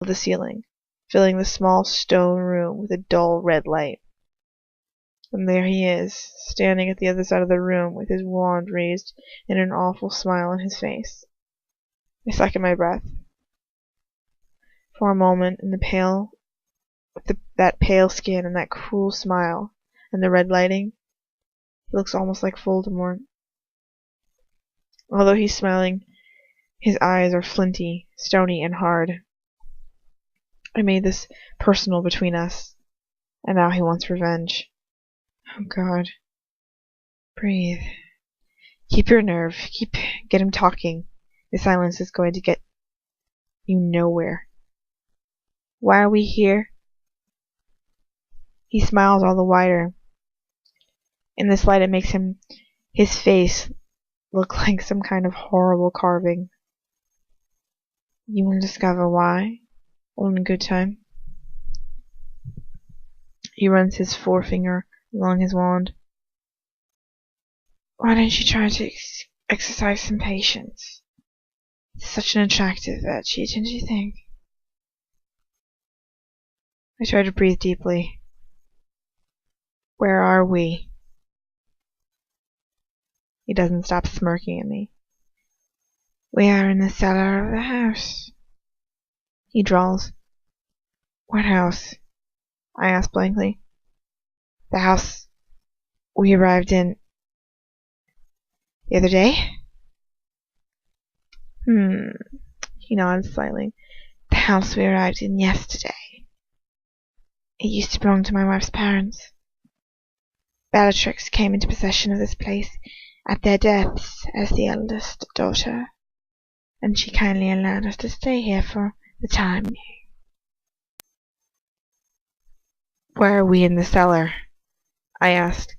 the ceiling, filling the small stone room with a dull red light. And there he is, standing at the other side of the room with his wand raised and an awful smile on his face. I second my breath. For a moment, in that pale skin and that cruel smile and the red lighting, he looks almost like Voldemort. Although he's smiling, his eyes are flinty, stony, and hard. I made this personal between us, and now he wants revenge. Oh God. Breathe. Keep your nerve. Get him talking. The silence is going to get you nowhere. Why are we here? He smiles all the wider. In this light it makes his face look like some kind of horrible carving. You will discover why, all in good time. He runs his forefinger along his wand. Why don't you try to exercise some patience? It's such an attractive virtue, don't you think? I try to breathe deeply. Where are we? He doesn't stop smirking at me. We are in the cellar of the house. He drawls. What house? I ask blankly. The house we arrived in the other day? He nods slightly. The house we arrived in yesterday. It used to belong to my wife's parents. Bellatrix came into possession of this place at their deaths as the eldest daughter, and she kindly allowed us to stay here for the time being. Where are we in the cellar? I asked,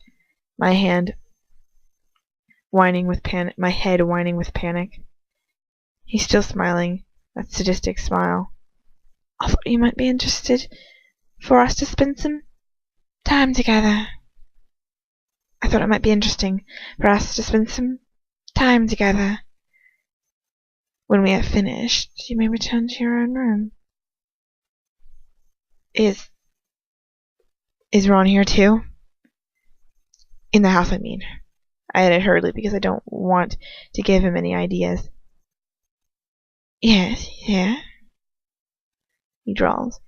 my head whining with panic. He's still smiling, that sadistic smile. I thought you might be interested for us to spend some time together. I thought it might be interesting for us to spend some time together. When we have finished, you may return to your own room. Is Ron here too? In the house, I mean. I added hurriedly because I don't want to give him any ideas. Yes, yeah. He drawls.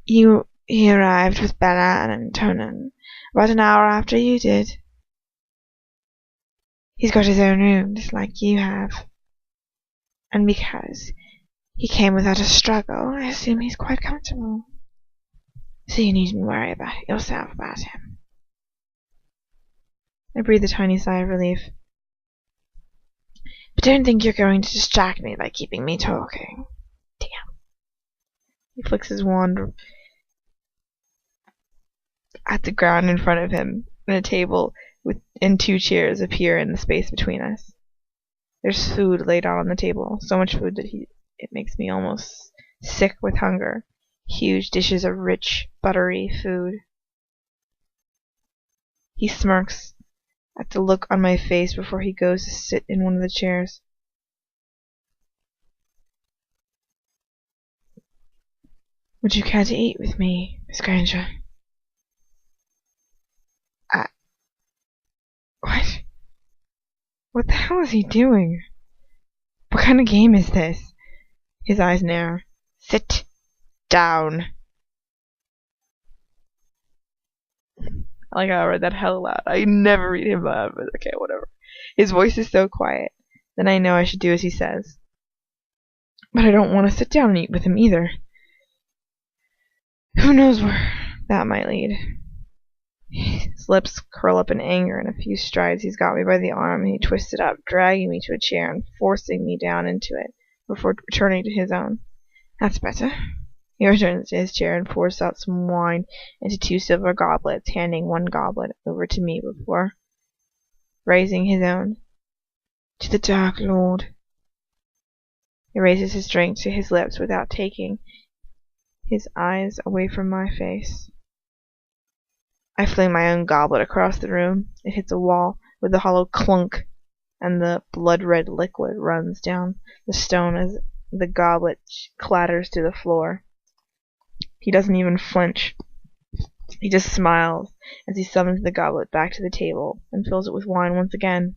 He arrived with Bella and Antonin about an hour after you did. He's got his own room, just like you have. And because he came without a struggle, I assume he's quite comfortable. So you needn't worry about yourself about him. I breathe a tiny sigh of relief. But don't think you're going to distract me by keeping me talking. Damn. He flicks his wand at the ground in front of him, and a table and 2 chairs appear in the space between us. There's food laid out on the table, so much food that it makes me almost sick with hunger. Huge dishes of rich, buttery food. He smirks at the look on my face before he goes to sit in one of the chairs. Would you care to eat with me, Miss Granger? What? What the hell is he doing? What kind of game is this? His eyes narrow. Sit down. I like how I read that hell loud. I never read him loud, but okay, whatever. His voice is so quiet. Then I know I should do as he says. But I don't want to sit down and eat with him either. Who knows where that might lead. His lips curl up in anger. In a few strides he's got me by the arm, and he twists it up, dragging me to a chair and forcing me down into it before returning to his own. That's better. He returns to his chair and pours out some wine into 2 silver goblets, handing 1 goblet over to me before raising his own. To the Dark Lord. He raises his drink to his lips without taking his eyes away from my face. I fling my own goblet across the room. It hits a wall with a hollow clunk, and the blood-red liquid runs down the stone as The goblet clatters to the floor. He doesn't even flinch. He just smiles as he summons the goblet back to the table and fills it with wine once again.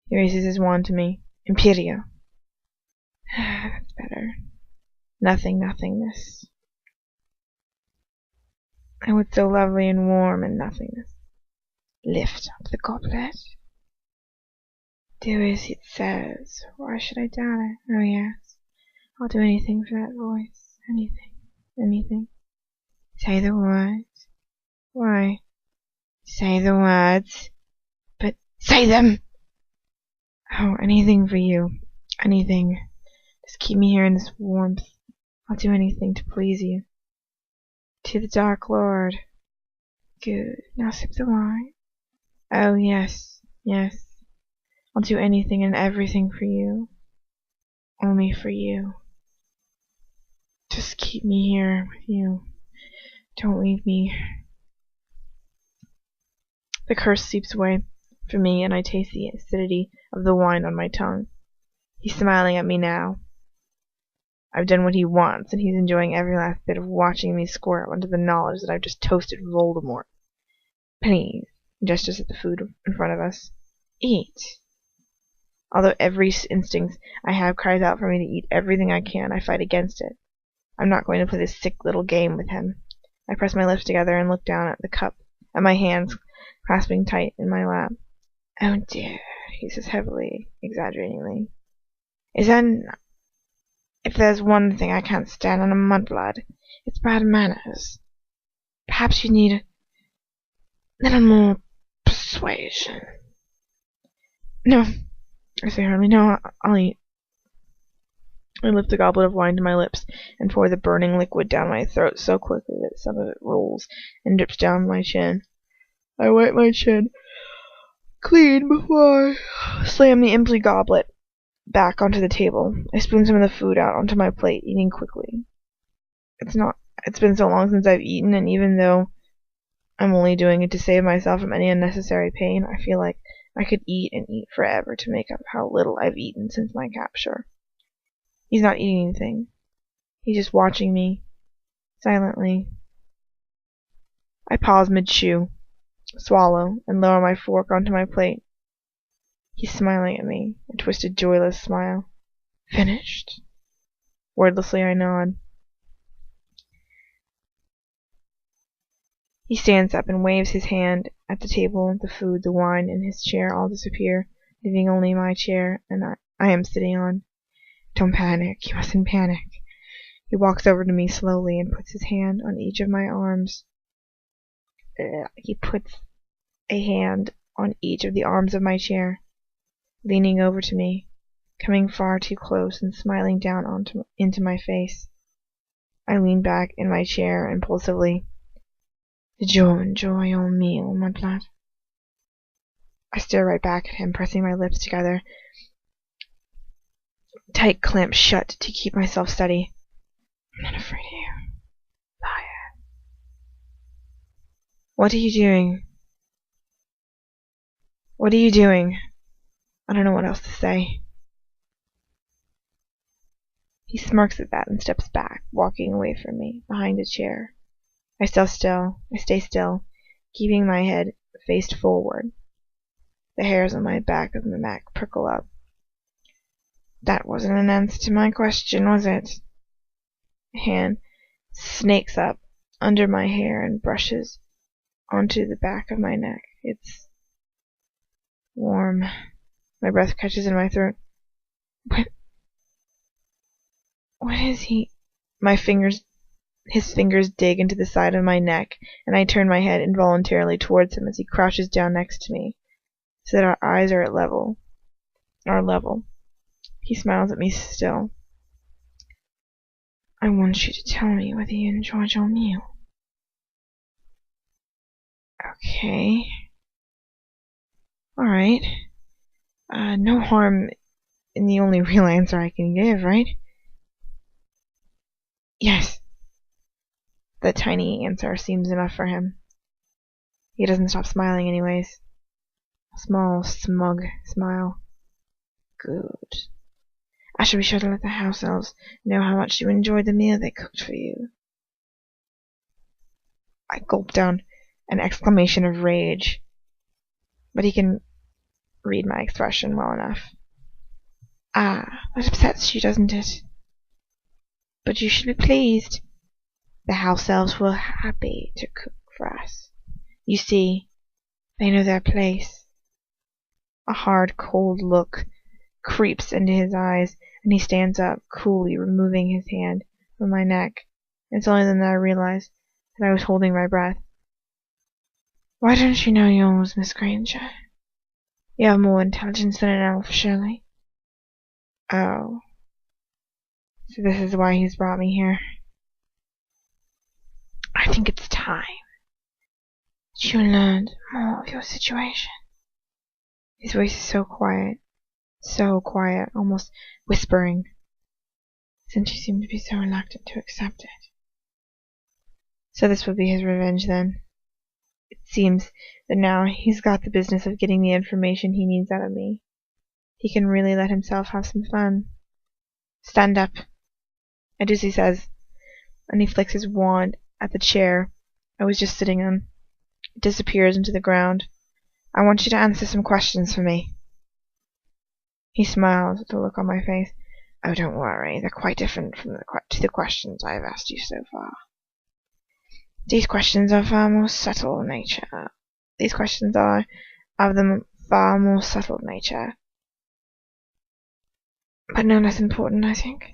He raises his wand to me. Imperio. That's better. Nothingness. Oh, it's so lovely and warm in nothingness. Lift up the goblet. Do as it says. Why should I doubt it? Oh, yes. I'll do anything for that voice. Anything. Say the words. Why? Say the words. But say them! Oh, anything for you. Anything. Just keep me here in this warmth. I'll do anything to please you. To the Dark Lord. Good. Now sip the wine. Oh, yes. I'll do anything and everything for you. Only for you. Just keep me here with you. Don't leave me. The curse seeps away from me, and I taste the acidity of the wine on my tongue. He's smiling at me now. I've done what he wants, and he's enjoying every last bit of watching me squirt under the knowledge that I've just toasted Voldemort. Please, he gestures at the food in front of us. Eat. Although every instinct I have cries out for me to eat everything I can, I fight against it. I'm not going to play this sick little game with him. I press my lips together and look down at the cup, at my hands clasping tight in my lap. Oh dear, he says heavily, exaggeratingly. If there's one thing I can't stand in a mudblood, it's bad manners. Perhaps you need a little more persuasion. No, I say hurriedly. No, I'll eat. I lift the goblet of wine to my lips and pour the burning liquid down my throat so quickly that some of it rolls and drips down my chin. I wipe my chin clean before I slam the empty goblet back onto the table. I spoon some of the food out onto my plate, eating quickly. It's been so long since I've eaten, and even though I'm only doing it to save myself from any unnecessary pain, I feel like I could eat and eat forever to make up how little I've eaten since my capture. He's not eating anything. He's just watching me, silently. I pause mid-chew, swallow, and lower my fork onto my plate. He's smiling at me, a twisted, joyless smile. Finished? Wordlessly I nod. He stands up and waves his hand at the table. The food, the wine, and his chair all disappear, leaving only my chair and I am sitting on. Don't panic. You mustn't panic. He walks over to me slowly and puts his hand on each of my arms. He puts a hand on each of the arms of my chair, leaning over to me, coming far too close and smiling down into my face. I lean back in my chair impulsively. Did you enjoy your meal, my lad? I stare right back at him, pressing my lips together, tight clamped shut to keep myself steady. I'm not afraid of you, liar. What are you doing? What are you doing? I don't know what else to say. He smirks at that and steps back, walking away from me, behind a chair. I stay still, keeping my head faced forward. The hairs on my back of my neck prickle up. That wasn't an answer to my question, was it? A hand snakes up under my hair and brushes onto the back of my neck. It's warm. My breath catches in my throat. What is he? His fingers dig into the side of my neck, and I turn my head involuntarily towards him as he crouches down next to me, so that our eyes are level. He smiles at me still. I want you to tell me whether you enjoyed your meal. Okay. Alright. No harm in the only real answer I can give, right? Yes. That tiny answer seems enough for him. He doesn't stop smiling anyways. A small, smug smile. Good. I shall be sure to let the house elves know how much you enjoyed the meal they cooked for you. I gulped down an exclamation of rage, but he can read my expression well enough. Ah, that upsets you, doesn't it? But you should be pleased. The house elves were happy to cook for us. You see, they know their place. A hard, cold look creeps into his eyes, and he stands up, coolly removing his hand from my neck. It's only then that I realize that I was holding my breath. Why don't you know yours, Miss Granger? You have more intelligence than an elf, surely. Oh. So this is why he's brought me here. I think it's time that you learned more of your situation. His voice is so quiet, almost whispering, since he seemed to be so reluctant to accept it. So this would be his revenge then. It seems that now he's got the business of getting the information he needs out of me. He can really let himself have some fun. Stand up. I do as he says, and he flicks his wand at the chair I was just sitting in. It disappears into the ground. I want you to answer some questions for me. He smiles at the look on my face. Oh, don't worry. They're quite different from the questions I have asked you so far. These questions are far more subtle nature. These questions are of the far more subtle nature. But no less important, I think.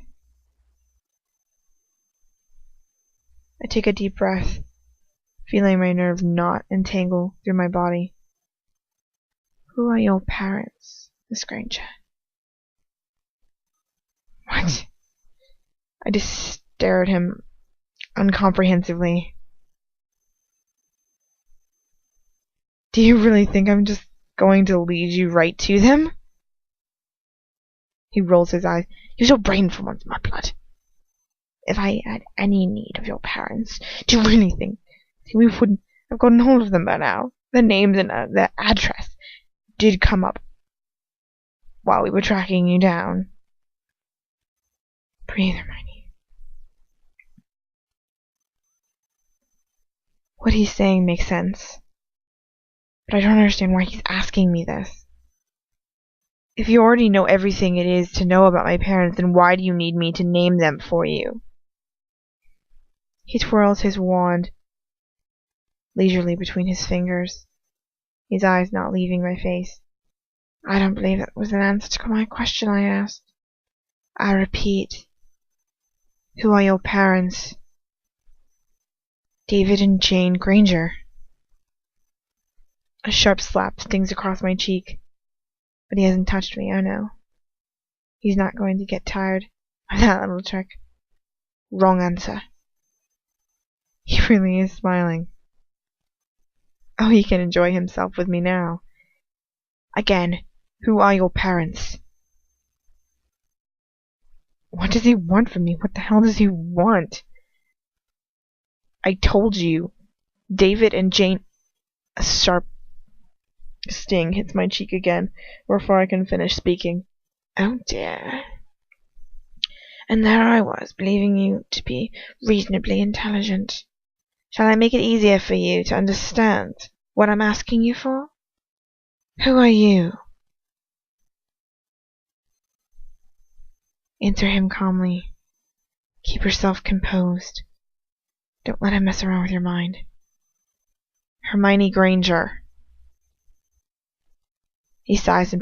I take a deep breath, feeling my nerves knot and tangle through my body. Who are your parents, Miss Granger? What? I just stare at him uncomprehensively. Do you really think I'm just going to lead you right to them? He rolls his eyes. Use your brain for once, my blood. If I had any need of your parents, do you really think we wouldn't have gotten hold of them by now? Their names and their address did come up while we were tracking you down. Breathe, Hermione. What he's saying makes sense, but I don't understand why he's asking me this. If you already know everything it is to know about my parents, then why do you need me to name them for you? He twirls his wand leisurely between his fingers, his eyes not leaving my face. I don't believe that was an answer to my question I asked. I repeat, who are your parents? David and Jane Granger. A sharp slap stings across my cheek, but he hasn't touched me, oh no. He's not going to get tired of that little trick. Wrong answer. He really is smiling. Oh, he can enjoy himself with me now. Again, who are your parents? What does he want from me? What the hell does he want? I told you, David and Jane... A sharp sting hits my cheek again before I can finish speaking. Oh dear. And there I was, believing you to be reasonably intelligent. Shall I make it easier for you to understand what I'm asking you for? Who are you? Answer him calmly. Keep yourself composed. Don't let him mess around with your mind. Hermione Granger. He sighs and